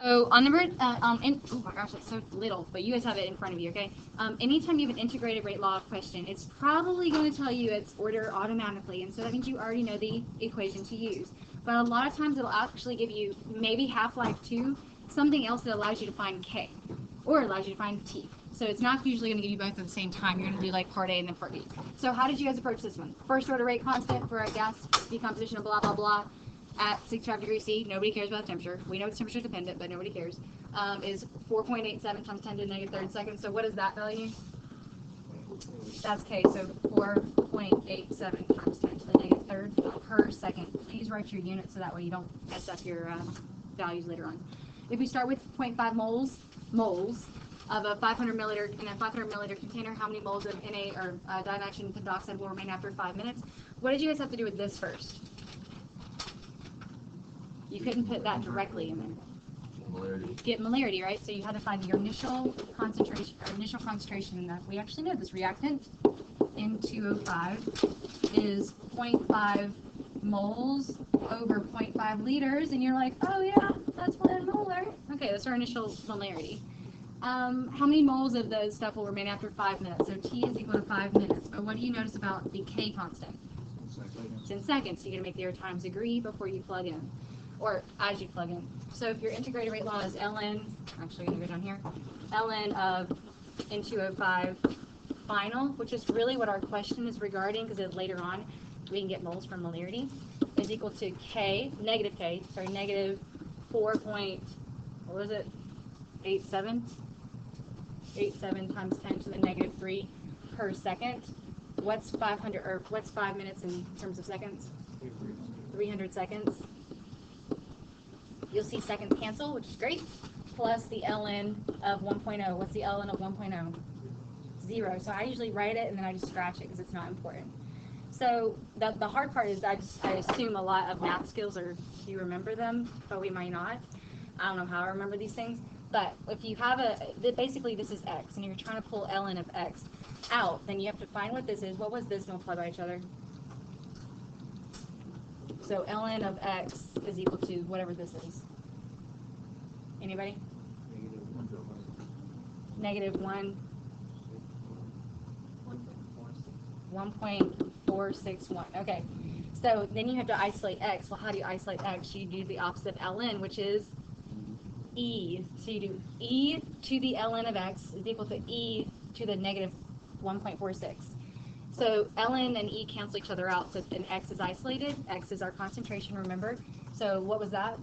So on number, oh my gosh, it's so little, but you guys have it in front of you, okay? Anytime you have an integrated rate law question, it's probably going to tell you its order automatically, and so that means you already know the equation to use. But a lot of times it'll actually give you maybe half-life 2, something else that allows you to find K, or allows you to find T. So it's not usually going to give you both at the same time. You're going to do like part A and then part B. So how did you guys approach this one? First order rate constant for a gas decomposition of blah, blah, blah. At 65 degrees C, nobody cares about the temperature. We know it's temperature dependent, but nobody cares. Is 4.87 times 10 to the negative third seconds. So what is that value? That's K. So 4.87 times 10 to the negative third per second. Please write your units so that way you don't mess up your values later on. If we start with 0.5 moles of a 500 milliliter in a 500 milliliter container, how many moles of Na or dinitrogen pentoxide will remain after 5 minutes? What did you guys have to do with this first? You couldn't put that directly in there. Molarity. Get molarity, right? So you had to find your initial concentration in that. We actually know this reactant N2O5 is 0.5 moles over 0.5 liters, and you're like, oh yeah, that's 1 molar. Okay, that's our initial molarity. How many moles of those stuff will remain after 5 minutes? So T is equal to 5 minutes. But what do you notice about the K constant? It's in seconds. So you're going to make the air times degree before you plug in, or as you plug in. So if your integrated rate law is ln, actually I'm going to go down here, ln of N2O5 final, which is really what our question is regarding, because later on we can get moles from molarity, is equal to negative 4 point, what was it, 87 times 10 to the negative 3 per second. What's 500, or what's 5 minutes in terms of seconds? 300 seconds. You'll see seconds cancel, which is great, plus the ln of 1.0. What's the ln of 1.0? 0. So I usually write it and then I just scratch it because it's not important. So the hard part is I assume a lot of math skills you remember them, but we might not. I don't know how I remember these things. But if you have basically this is x, and you're trying to pull ln of x out, then you have to find what this is. What was this multiplied by each other? So ln of x is equal to whatever this is. Anybody? Negative 1.461. Okay. So then you have to isolate x. Well, how do you isolate x? You do the opposite of ln, which is e. So you do e to the ln of x is equal to e to the negative 1.46. So ln and e cancel each other out, so an x is isolated. X is our concentration, remember? So what was that?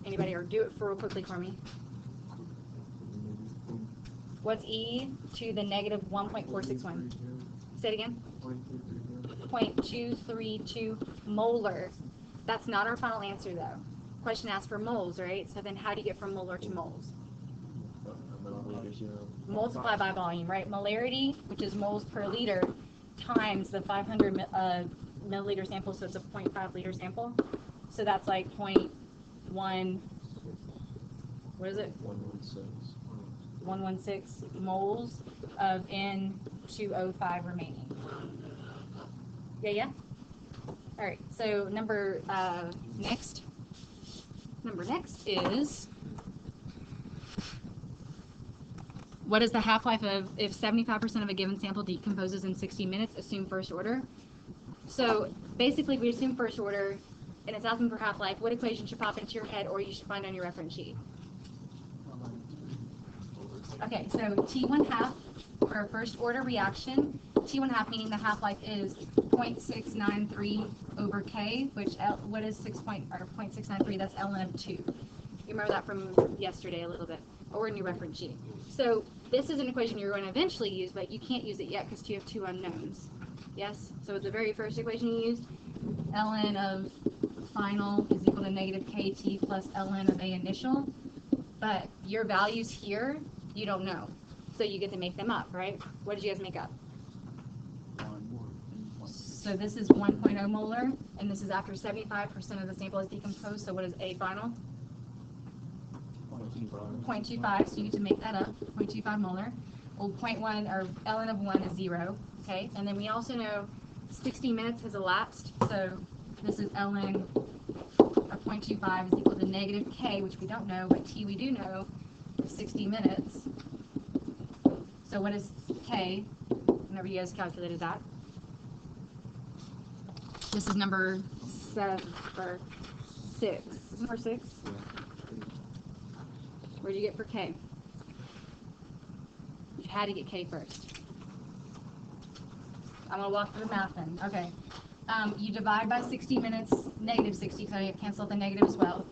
Anybody, or do it real quickly for me. What's e to the negative 1.461? Say it again. 0.232 molar. That's not our final answer, though. Question asks for moles, right? So then how do you get from molar to moles? Multiply by volume, right? Molarity, which is moles per liter, times the 500 milliliter sample, so it's a 0.5 liter sample. So that's like 0.1, what is it? 116 moles of N2O5 remaining. Yeah? All right, so number next is, what is the half-life of if 75% of a given sample decomposes in 60 minutes? Assume first order. So basically, we assume first order, and it's asking for half-life. What equation should pop into your head, or you should find on your reference sheet? Okay, so T1/2 for a first order reaction. T1/2 meaning the half-life is 0.693 over K, which what is 0.693? That's ln of 2. You remember that from yesterday a little bit, or in your reference sheet. So this is an equation you're going to eventually use, but you can't use it yet because you have two unknowns. Yes? So the very first equation you used, ln of final is equal to negative KT plus ln of A initial. But your values here, you don't know. So you get to make them up, right? What did you guys make up? So this is 1.0 molar, and this is after 75% of the sample is decomposed. So what is A final? 0.25, so you get to make that up, 0.25 molar. Well, 0.1, or ln of 1 is 0, okay? And then we also know 60 minutes has elapsed, so this is ln of of 0.25 is equal to negative k, which we don't know, but t we do know, is 60 minutes. So what is k? Whenever you guys calculated that. This is number 7 or 6. Is it number 6? Where'd you get for k? You had to get k first. I'm going to walk through the math then. Okay. You divide by 60 minutes, negative 60, because I canceled the negative as well.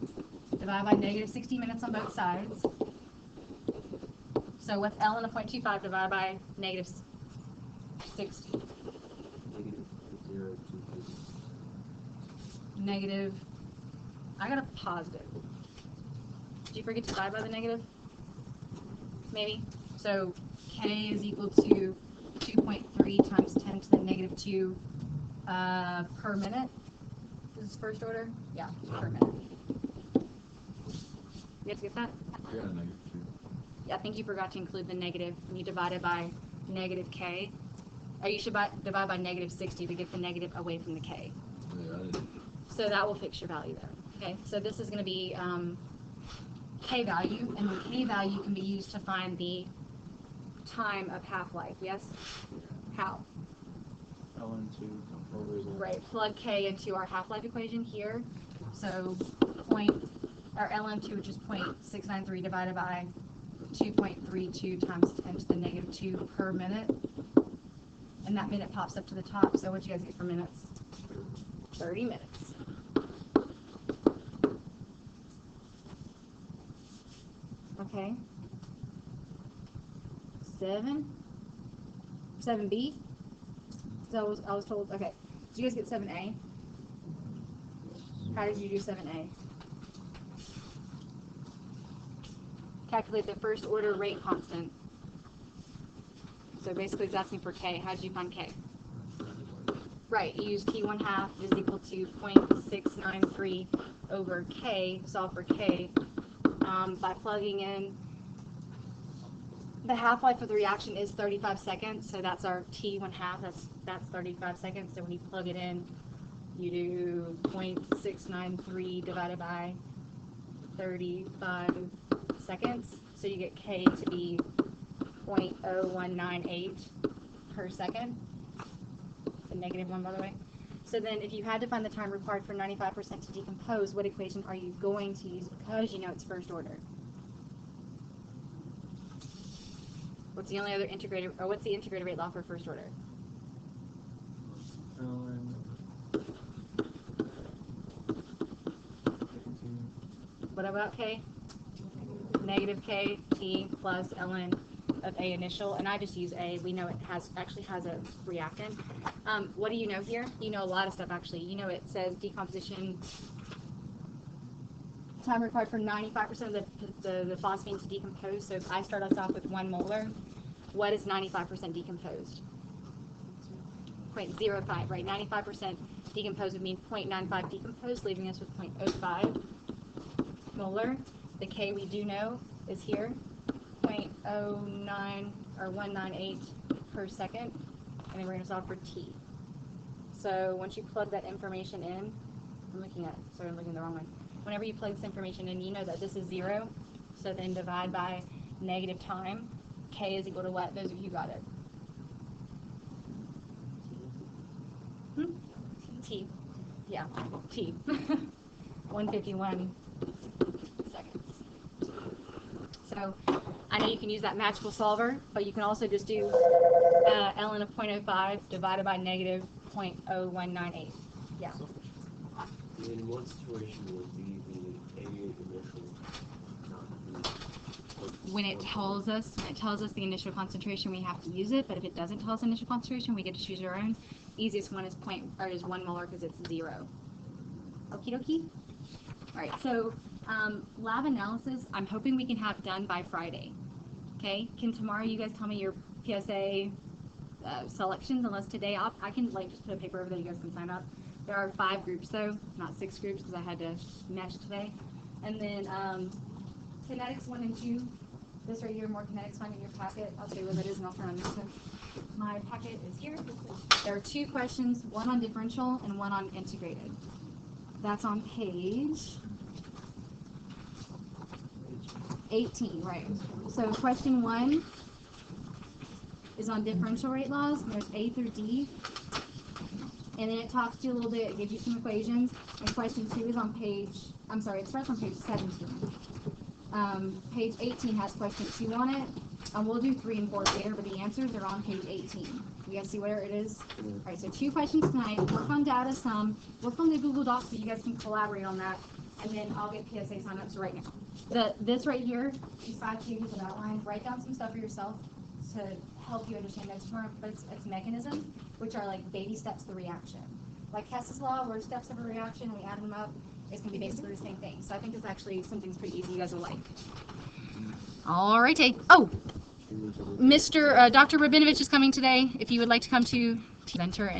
Divide by negative 60 minutes on both sides. So what's ln of 0.25 divided by negative 60? Negative, I got a positive. Did you forget to divide by the negative? Maybe. So k is equal to 2.3 times 10 to the negative 2 per minute. This is first order? Yeah, per minute. You guys get that? Yeah, negative 2. Yeah, I think you forgot to include the negative when you divide it by negative k. Or you should divide by negative 60 to get the negative away from the k. Yeah, So that will fix your value there. Okay, so this is going to be k value, and the k value can be used to find the time of half-life. Yes? How? ln2 Right, plug k into our half-life equation here. So our ln2, which is 0.693 divided by 2.32 times 10 to the negative 2 per minute. And that minute pops up to the top. So what do you guys get for minutes? 30 minutes. Okay. 7B. So I was told, okay. Did you guys get 7A? How did you do 7A? Calculate the first order rate constant. So basically it's asking for k. How did you find k? Right, you use t1/2 is equal to 0.693 over k, solve for k, by plugging in the half-life of the reaction is 35 seconds, so that's our t1/2, that's 35 seconds. So when you plug it in, you do 0.693 divided by 35 seconds, so you get k to be 0.0198 per second. The negative one, by the way. So then if you had to find the time required for 95% to decompose, what equation are you going to use because you know it's first order? What's the only other integrated, or what's the integrated rate law for first order? What about k? Negative k t plus ln of a initial, and I just use a. We know it actually has a reactant. What do you know here? You know a lot of stuff actually. You know it says decomposition time required for 95% of the phosphine to decompose. So if I start us off with 1 molar, what is 95% decomposed? 0.05, right? 95% decomposed would mean 0.95 decomposed, leaving us with 0.05 molar. The K we do know is here, 0.09 or 198 per second, and then we're going to solve for T. So once you plug that information in, I'm looking the wrong one. Whenever you plug this information in, you know that this is 0, so then divide by negative time. K is equal to what? Those of you who got it. T. Yeah, T. 151 seconds. So I know you can use that magical solver, but you can also just do ln of 0.05 divided by negative 0.0198. Yeah. In what situation would the A initial not be? When it tells us the initial concentration, we have to use it. But if it doesn't tell us the initial concentration, we get to choose our own. Easiest one is 1 molar because it's 0. Okie dokie. All right. So lab analysis, I'm hoping we can have done by Friday. Okay. Can tomorrow you guys tell me your PSA selections? Unless today I can just put a paper over there. You guys can sign up. There are 5 groups though, not 6 groups because I had to mesh today. And then kinetics 1 and 2. This right here, more kinetics, find in your packet. I'll show you what that is and I'll turn on this one. My packet is here. There are 2 questions, one on differential and one on integrated. That's on page 18, right? So question 1 is on differential rate laws. And there's A through D. And then it talks to you a little bit, it gives you some equations. And question 2 is on page, I'm sorry, it starts on page 17. Page 18 has question 2 on it. We'll do 3 and 4 later, but the answers are on page 18. You guys see where it is? All right, so 2 questions tonight. Work on data some. Work on the Google Docs so you guys can collaborate on that. And then I'll get PSA signups right now. This right here, these 5 pages of outline, write down some stuff for yourself to help you understand its mechanisms, which are like baby steps to the reaction. Like Hess's law, where steps of a reaction, we add them up, it's going to be basically the same thing. So I think it's actually something's pretty easy you guys will like. All righty. Oh, Dr. Rabinovich is coming today. If you would like to come to presenter and